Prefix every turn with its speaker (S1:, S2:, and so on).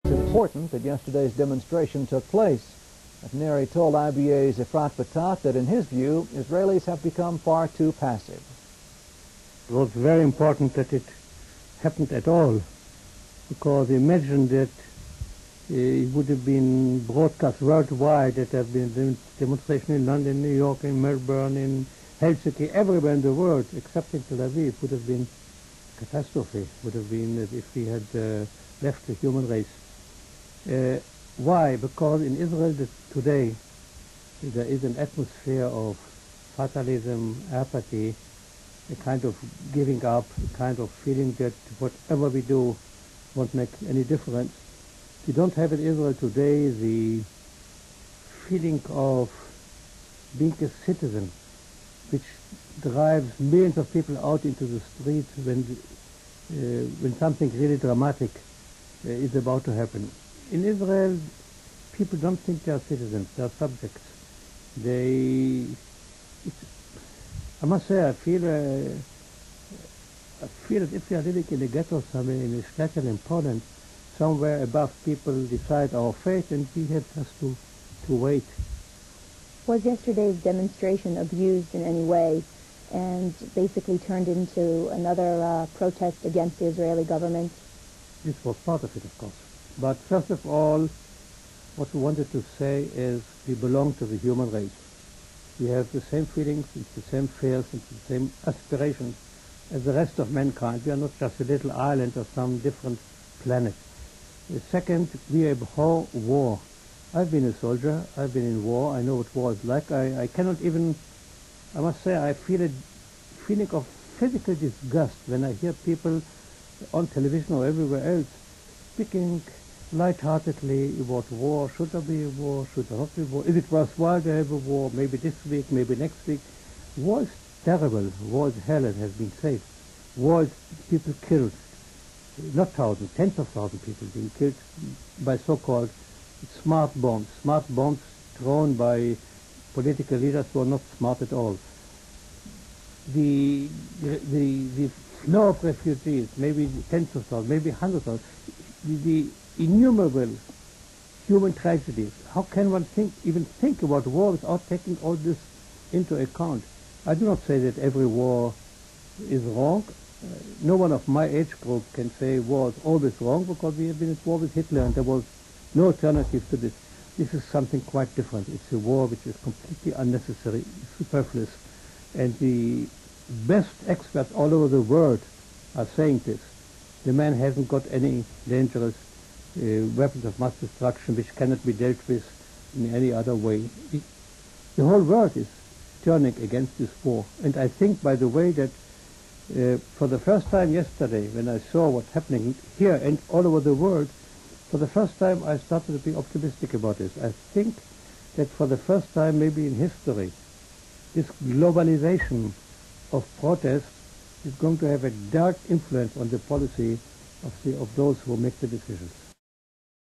S1: It's important that yesterday's demonstration took place. Avnery told IBA's Efrat Batat that in his view, Israelis have become far too passive.
S2: It was very important that it happened at all, because imagine that it would have been broadcast worldwide, that there have been demonstration in London, New York, in Melbourne, in Helsinki, everywhere in the world, except in Tel Aviv. Would have been catastrophe, would have been if we had left the human race. Why? Because in Israel today there is an atmosphere of fatalism, apathy, a kind of giving up, a kind of feeling that whatever we do won't make any difference. We don't have in Israel today the feeling of being a citizen, which drives millions of people out into the streets when something really dramatic is about to happen. In Israel, people don't think they are citizens, they are subjects. I must say, I feel as if we are living in a ghetto somewhere, in a shtetl in Poland, somewhere above people decide our fate, and we have just to wait.
S3: Was yesterday's demonstration abused in any way and basically turned into another protest against the Israeli government?
S2: This was part of it, of course. But first of all, what we wanted to say is we belong to the human race. We have the same feelings, it's the same fears, it's the same aspirations as the rest of mankind. We are not just a little island or some different planet. Second, we abhor war. I've been a soldier, I've been in war, I know what war is like. I cannot even, I must say, I feel a feeling of physical disgust when I hear people on television or everywhere else speaking lightheartedly about war. Should there be a war? Should there not be a war? Is it worthwhile to have a war? Maybe this week, maybe next week. War is terrible. War is hell, it has been said. War is people killed. Not thousands, tens of thousands of people being killed by so-called smart bombs thrown by political leaders who are not smart at all. The flow of refugees, maybe tens of thousands, maybe hundreds of thousands, the innumerable human tragedies. How can one even think about war without taking all this into account? I do not say that every war is wrong. No one of my age group can say war is always wrong, because we have been at war with Hitler and there was no alternative to this. This is something quite different. It's a war which is completely unnecessary, superfluous. And the best experts all over the world are saying this. The man hasn't got any dangerous weapons of mass destruction which cannot be dealt with in any other way. The whole world is turning against this war. And I think, by the way, that for the first time yesterday, when I saw what's happening here and all over the world, for the first time I started to be optimistic about this. I think that for the first time maybe in history, this globalization of protest is going to have a dark influence on the policy of those who make the decisions.